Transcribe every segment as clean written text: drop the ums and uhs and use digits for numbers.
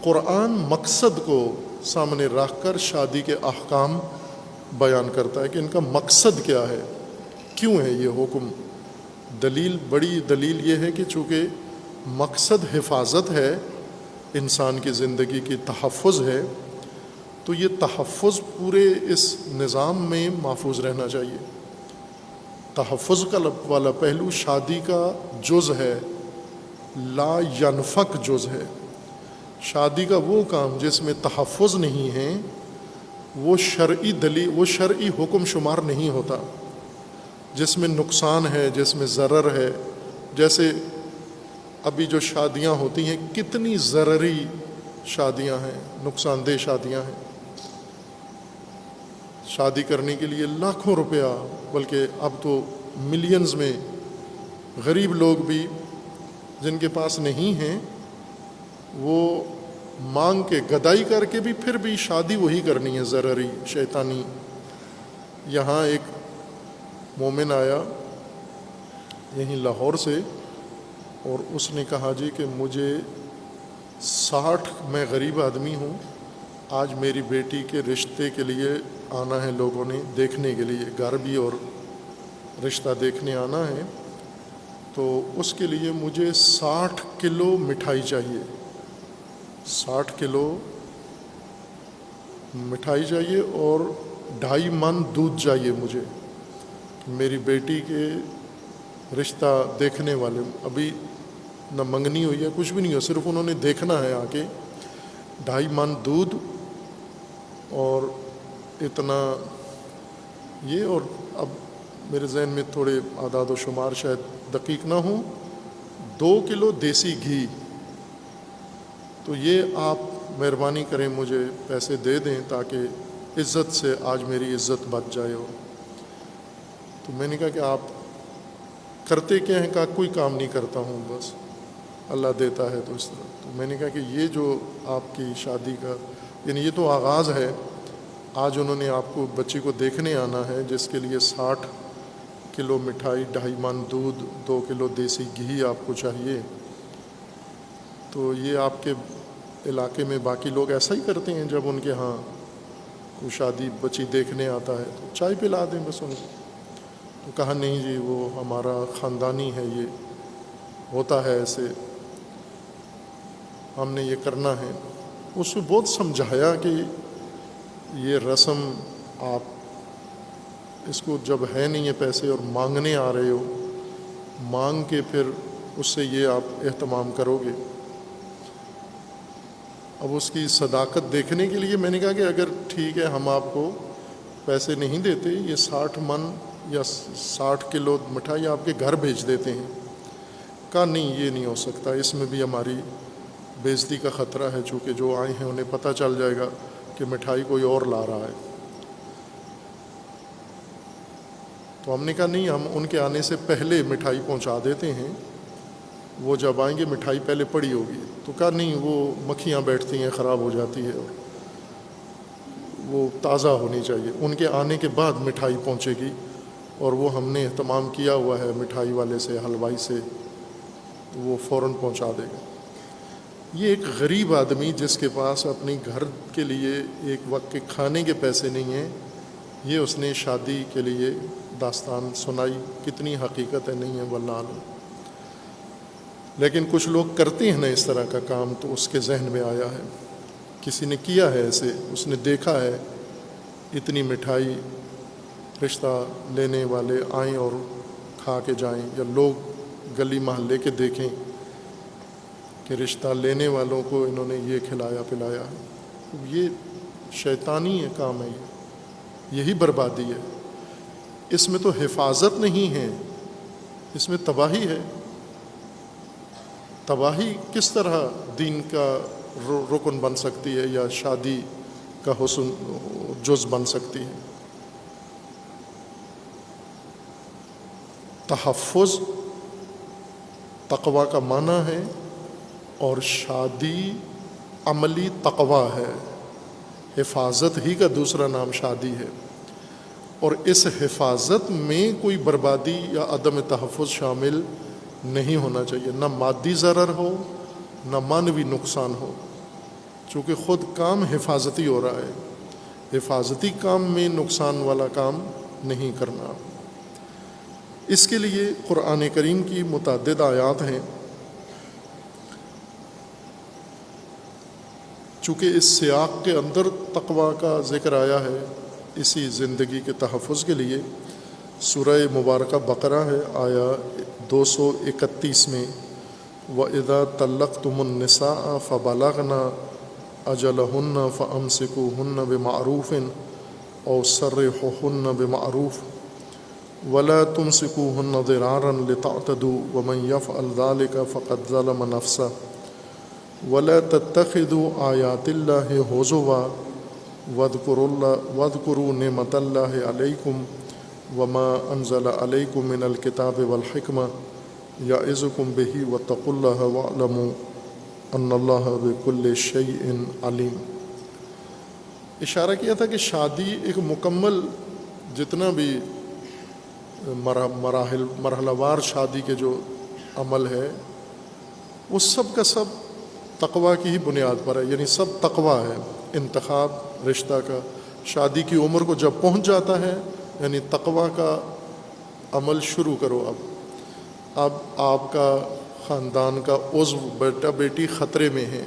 قرآن مقصد کو سامنے رکھ کر شادی کے احکام بیان کرتا ہے کہ ان کا مقصد کیا ہے، کیوں ہے یہ حکم۔ بڑی دلیل یہ ہے کہ چونکہ مقصد حفاظت ہے، انسان کی زندگی کی تحفظ ہے، تو یہ تحفظ پورے اس نظام میں محفوظ رہنا چاہیے۔ تحفظ کا والا پہلو شادی کا جز ہے، لا ینفک جز ہے۔ شادی کا وہ کام جس میں تحفظ نہیں ہے وہ شرعی حکم شمار نہیں ہوتا، جس میں نقصان ہے، جس میں ضرر ہے۔ جیسے ابھی جو شادیاں ہوتی ہیں کتنی ضرری شادیاں ہیں، نقصان دہ شادیاں ہیں۔ شادی کرنے کے لیے لاکھوں روپیہ، بلکہ اب تو ملینز میں، غریب لوگ بھی جن کے پاس نہیں ہیں وہ مانگ کے گدائی کر کے بھی پھر بھی شادی وہی کرنی ہے، ضرری شیطانی۔ یہاں ایک مومن آیا یہیں لاہور سے، اور اس نے کہا جی کہ مجھے 60 میں غریب آدمی ہوں، آج میری بیٹی کے رشتے کے لیے آنا ہے، لوگوں نے دیکھنے کے لیے، گھر بھی اور رشتہ دیکھنے آنا ہے، تو اس کے لیے مجھے 60 کلو مٹھائی چاہیے، 60 کلو مٹھائی چاہیے، اور 2.5 من دودھ چاہیے مجھے۔ میری بیٹی کے رشتہ دیکھنے والے، ابھی نہ منگنی ہوئی ہے، کچھ بھی نہیں ہو، صرف انہوں نے دیکھنا ہے آ کے، 2.5 من دودھ اور اتنا یہ، اور اب میرے ذہن میں تھوڑے اعداد و شمار شاید دقیق نہ ہوں، 2 کلو دیسی گھی۔ تو یہ آپ مہربانی کریں مجھے پیسے دے دیں تاکہ عزت سے آج میری عزت بچ جائے ہو۔ تو میں نے کہا کہ آپ کرتے کیا ہیں؟ کہا کوئی کام نہیں کرتا ہوں، بس اللہ دیتا ہے تو اس طرح۔ تو میں نے کہا کہ یہ جو آپ کی شادی کا یعنی یہ تو آغاز ہے، آج انہوں نے آپ کو بچی کو دیکھنے آنا ہے جس کے لیے 60 کلو مٹھائی، 2.5 من دودھ، 2 کلو دیسی گھی آپ کو چاہیے۔ تو یہ آپ کے علاقے میں باقی لوگ ایسا ہی کرتے ہیں، جب ان کے ہاں کوئی شادی بچی دیکھنے آتا ہے تو چائے پلا دیں بس ان کو۔ تو کہا نہیں جی وہ ہمارا خاندانی ہے، یہ ہوتا ہے ایسے، ہم نے یہ کرنا ہے۔ اس کو بہت سمجھایا کہ یہ رسم آپ اس کو جب ہے نہیں یہ پیسے اور مانگنے آ رہے ہو، مانگ کے پھر اس سے یہ آپ اہتمام کرو گے۔ اب اس کی صداقت دیکھنے کے لیے میں نے کہا کہ اگر ٹھیک ہے ہم آپ کو پیسے نہیں دیتے، یہ 60 من یا 60 کلو مٹھائی آپ کے گھر بھیج دیتے ہیں۔ کہا نہیں یہ نہیں ہو سکتا، اس میں بھی ہماری بے عزتی کا خطرہ ہے، چونکہ جو آئے ہیں انہیں پتہ چل جائے گا کہ مٹھائی کوئی اور لا رہا ہے۔ تو ہم نے کہا نہیں، ہم ان کے آنے سے پہلے مٹھائی پہنچا دیتے ہیں، وہ جب آئیں گے مٹھائی پہلے پڑی ہوگی۔ تو کہا نہیں وہ مکھیاں بیٹھتی ہیں، خراب ہو جاتی ہے، اور وہ تازہ ہونی چاہیے، ان کے آنے کے بعد مٹھائی پہنچے گی، اور وہ ہم نے اہتمام کیا ہوا ہے مٹھائی والے سے، حلوائی سے، وہ فوراً پہنچا دے گا۔ یہ ایک غریب آدمی جس کے پاس اپنی گھر کے لیے ایک وقت کے کھانے کے پیسے نہیں ہیں، یہ اس نے شادی کے لیے داستان سنائی، کتنی حقیقت ہے نہیں ہے واللہ عالم۔ لیکن کچھ لوگ کرتے ہیں نا اس طرح کا کام، تو اس کے ذہن میں آیا ہے، کسی نے کیا ہے ایسے، اس نے دیکھا ہے اتنی مٹھائی رشتہ لینے والے آئیں اور کھا کے جائیں، یا لوگ گلی محلے کے دیکھیں کہ رشتہ لینے والوں کو انہوں نے یہ کھلایا پلایا۔ یہ شیطانی کام ہے، یہی بربادی ہے۔ اس میں تو حفاظت نہیں ہے، اس میں تباہی ہے۔ تباہی کس طرح دین کا رکن بن سکتی ہے یا شادی کا حسن جز بن سکتی ہے؟ تحفظ تقوی کا معنی ہے، اور شادی عملی تقوی ہے، حفاظت ہی کا دوسرا نام شادی ہے۔ اور اس حفاظت میں کوئی بربادی یا عدم تحفظ شامل نہیں ہونا چاہیے، نہ مادی ضرر ہو نہ معنوی نقصان ہو۔ چونکہ خود کام حفاظتی ہو رہا ہے، حفاظتی کام میں نقصان والا کام نہیں کرنا۔ اس کے لیے قرآن کریم کی متعدد آیات ہیں۔ چونکہ اس سیاق کے اندر تقوی کا ذکر آیا ہے، اسی زندگی کے تحفظ کے لیے سورہ مبارکہ بقرہ ہے، آیا 231 میں وَإِذَا طَلَّقْتُمُ النِّسَاءَ فَبَلَغْنَ أَجَلَهُنَّ فَأَمْسِكُوهُنَّ بِمَعْرُوفٍ أَوْ سَرِّحُوهُنَّ بِمَعْرُوفٍ وَلَا تُمْسِكُوهُنَّ ضِرَارًا لِتَعْتَدُوا وَمَنْ يَفْعَلْ ذَلِكَ فَقَدْ ظَلَمَ نَفْسَهُ وَلَا تَتَّخِذُوا آيَاتِ اللَّهِ هُزُوًا وَاذْكُرُوا نِعْمَةَ اللَّهِ عَلَيْكُمْ وَمَا أَنزَلَ عَلَيْكُم مِّنَ الْكِتَابِ وَالْحِكْمَةِ يَعِظُكُم بِهِ وَاتَّقُوا اللَّهَ وَاعْلَمُوا أَنَّ اللَّهَ بِكُلِّ شَيْءٍ عَلِيمٌ۔ اشارہ کیا تھا کہ شادی ایک مکمل، جتنا بھی مرحلہ وار شادی کے جو عمل ہے وہ سب کا سب تقوی کی ہی بنیاد پر ہے، یعنی سب تقوی ہے۔ انتخاب رشتہ کا، شادی کی عمر کو جب پہنچ جاتا ہے یعنی تقوی کا عمل شروع کرو۔ اب آپ کا خاندان کا عضو بیٹا بیٹی خطرے میں ہیں،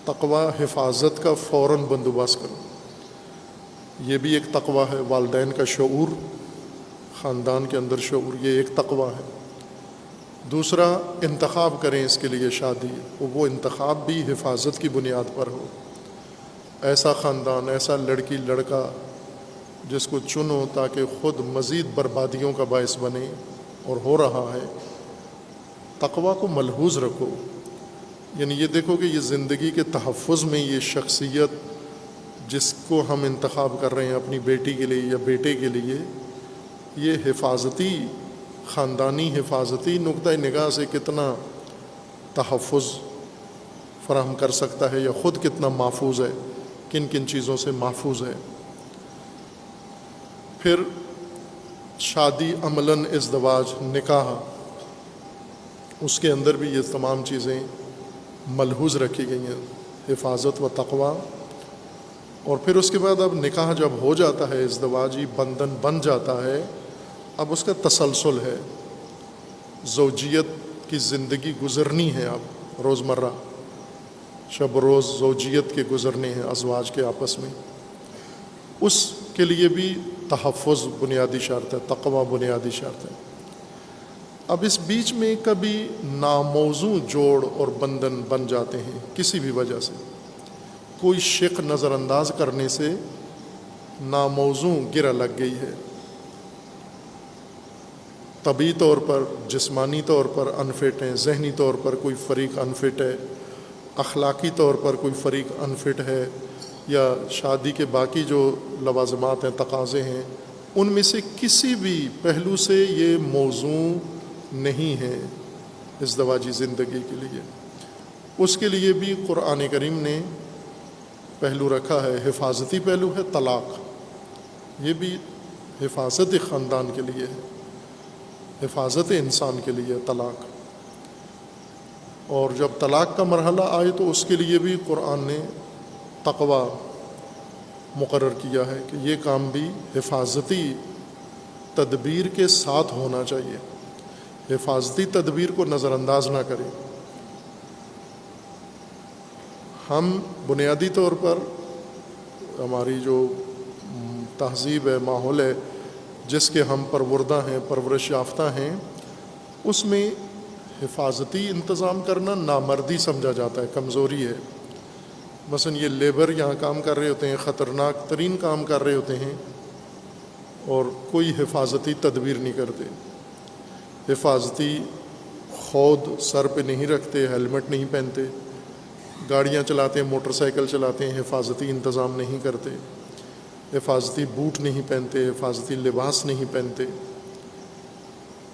تقوی حفاظت کا فوراً بندوبست کرو۔ یہ بھی ایک تقوی ہے، والدین کا شعور، خاندان کے اندر شعور، یہ ایک تقوی ہے۔ دوسرا، انتخاب کریں اس کے لیے شادی، وہ انتخاب بھی حفاظت کی بنیاد پر ہو۔ ایسا خاندان، ایسا لڑکی لڑکا جس کو چنو تاکہ خود مزید بربادیوں کا باعث بنے، اور ہو رہا ہے۔ تقوی کو ملحوظ رکھو، یعنی یہ دیکھو کہ یہ زندگی کے تحفظ میں یہ شخصیت جس کو ہم انتخاب کر رہے ہیں اپنی بیٹی کے لیے یا بیٹے کے لیے، یہ حفاظتی، خاندانی حفاظتی نقطہ نگاہ سے کتنا تحفظ فراہم کر سکتا ہے، یا خود کتنا محفوظ ہے، کن کن چیزوں سے محفوظ ہے۔ پھر شادی عملاً ازدواج، نکاح، اس کے اندر بھی یہ تمام چیزیں ملحوظ رکھی گئی ہیں، حفاظت و تقوی۔ اور پھر اس کے بعد اب نکاح جب ہو جاتا ہے، ازدواجی بندھن بن جاتا ہے، اب اس کا تسلسل ہے، زوجیت کی زندگی گزرنی ہے، اب روزمرہ شب روز زوجیت کے گزرنے ہیں ازواج کے آپس میں، اس کے لیے بھی تحفظ بنیادی شرط ہے، تقوی بنیادی شرط ہے۔ اب اس بیچ میں کبھی ناموزوں جوڑ اور بندھن بن جاتے ہیں کسی بھی وجہ سے، کوئی شق نظر انداز کرنے سے ناموزوں گرہ لگ گئی ہے، طبعی طور پر، جسمانی طور پر انفٹ ہیں، ذہنی طور پر کوئی فریق انفٹ ہے، اخلاقی طور پر کوئی فریق انفٹ ہے، یا شادی کے باقی جو لوازمات ہیں، تقاضے ہیں، ان میں سے کسی بھی پہلو سے یہ موزوں نہیں ہے ازدواجی زندگی کے لیے۔ اس کے لیے بھی قرآن کریم نے پہلو رکھا ہے، حفاظتی پہلو ہے طلاق، یہ بھی حفاظت خاندان کے لیے ہے، حفاظت انسان کے لیے طلاق۔ اور جب طلاق کا مرحلہ آئے تو اس کے لیے بھی قرآن نے تقوی مقرر کیا ہے کہ یہ کام بھی حفاظتی تدبیر کے ساتھ ہونا چاہیے، حفاظتی تدبیر کو نظر انداز نہ کریں۔ ہم بنیادی طور پر ہماری جو تہذیب ہے، ماحول ہے جس کے ہم پروردہ ہیں، پرورش یافتہ ہیں، اس میں حفاظتی انتظام کرنا نامردی سمجھا جاتا ہے، کمزوری ہے۔ مثلا یہ لیبر یہاں کام کر رہے ہوتے ہیں، خطرناک ترین کام کر رہے ہوتے ہیں، اور کوئی حفاظتی تدبیر نہیں کرتے، حفاظتی خود سر پہ نہیں رکھتے، ہیلمٹ نہیں پہنتے، گاڑیاں چلاتے ہیں، موٹر سائیکل چلاتے ہیں، حفاظتی انتظام نہیں کرتے، حفاظتی بوٹ نہیں پہنتے، حفاظتی لباس نہیں پہنتے،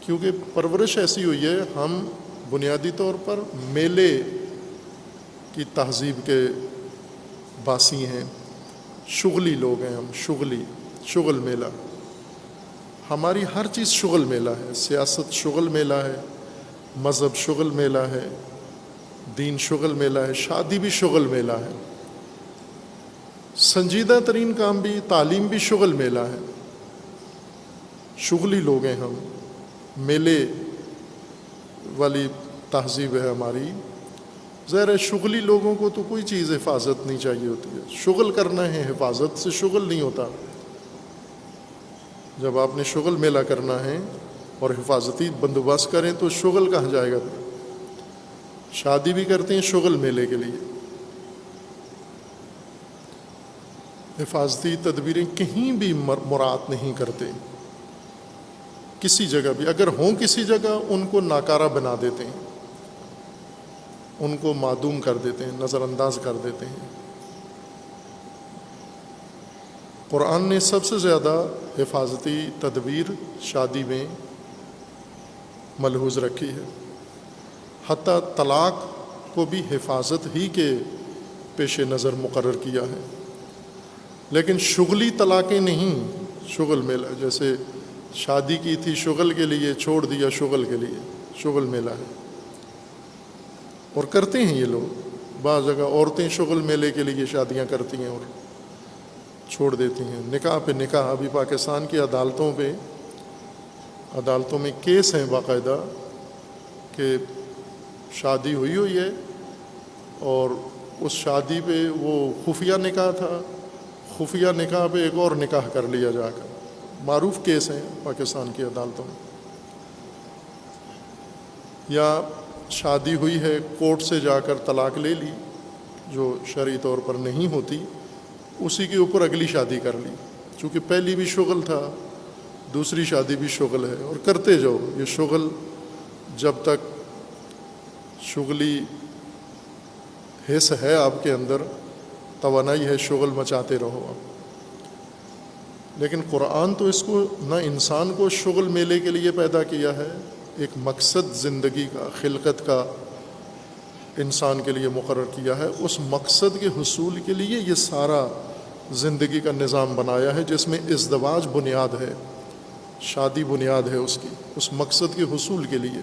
کیونکہ پرورش ایسی ہوئی ہے، ہم بنیادی طور پر میلے کی تہذیب کے باسی ہیں، شغلی لوگ ہیں ہم، شغل میلہ، ہماری ہر چیز شغل میلہ ہے، سیاست شغل میلہ ہے، مذہب شغل میلہ ہے، دین شغل میلہ ہے، شادی بھی شغل میلہ ہے۔ سنجیدہ ترین کام بھی، تعلیم بھی شغل میلہ ہے. شغلی لوگ ہیں ہم، میلے والی تہذیب ہے ہماری. ظاہر ہے شغلی لوگوں کو تو کوئی چیز حفاظت نہیں چاہیے ہوتی ہے. شغل کرنا ہے، حفاظت سے شغل نہیں ہوتا. جب آپ نے شغل میلہ کرنا ہے اور حفاظتی بندوبست کریں تو شغل کہاں جائے گا؟ شادی بھی کرتے ہیں شغل میلے کے لیے. حفاظتی تدبیریں کہیں بھی مراعات نہیں کرتے. کسی جگہ بھی اگر ہوں کسی جگہ ان کو ناکارہ بنا دیتے ہیں، ان کو معدوم کر دیتے ہیں، نظر انداز کر دیتے ہیں. قرآن نے سب سے زیادہ حفاظتی تدبیر شادی میں ملحوظ رکھی ہے. حتیٰ طلاق کو بھی حفاظت ہی کے پیش نظر مقرر کیا ہے. لیکن شغلی طلاقیں نہیں. شغل میلہ جیسے شادی کی تھی شغل کے لیے، چھوڑ دیا شغل کے لیے، شغل میلہ ہے. اور کرتے ہیں یہ لوگ. بعض جگہ عورتیں شغل میلے کے لیے شادیاں کرتی ہیں اور چھوڑ دیتی ہیں. نکاح پہ نکاح. ابھی پاکستان کی عدالتوں میں کیس ہیں باقاعدہ کہ شادی ہوئی ہے اور اس شادی پہ وہ خفیہ نکاح تھا، خفیہ نکاح پہ ایک اور نکاح کر لیا جا کر. معروف کیس ہیں پاکستان کی عدالتوں میں. یا شادی ہوئی ہے، کورٹ سے جا کر طلاق لے لی جو شرعی طور پر نہیں ہوتی، اسی کے اوپر اگلی شادی کر لی. چونکہ پہلی بھی شغل تھا، دوسری شادی بھی شغل ہے. اور کرتے جاؤ. یہ شغل جب تک شغلی حص ہے آپ کے اندر، توانائی ہے، شغل مچاتے رہو آپ. لیکن قرآن تو اس کو نہ انسان کو شغل میلے کے لیے پیدا کیا ہے، ایک مقصد زندگی کا، خلقت کا انسان کے لیے مقرر کیا ہے. اس مقصد کے حصول کے لیے یہ سارا زندگی کا نظام بنایا ہے، جس میں ازدواج بنیاد ہے، شادی بنیاد ہے اس کی، اس مقصد کے حصول کے لیے.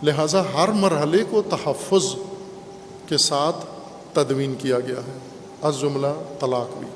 لہٰذا ہر مرحلے کو تحفظ کے ساتھ تدوین کیا گیا ہے، از جملہ طلاق بھی.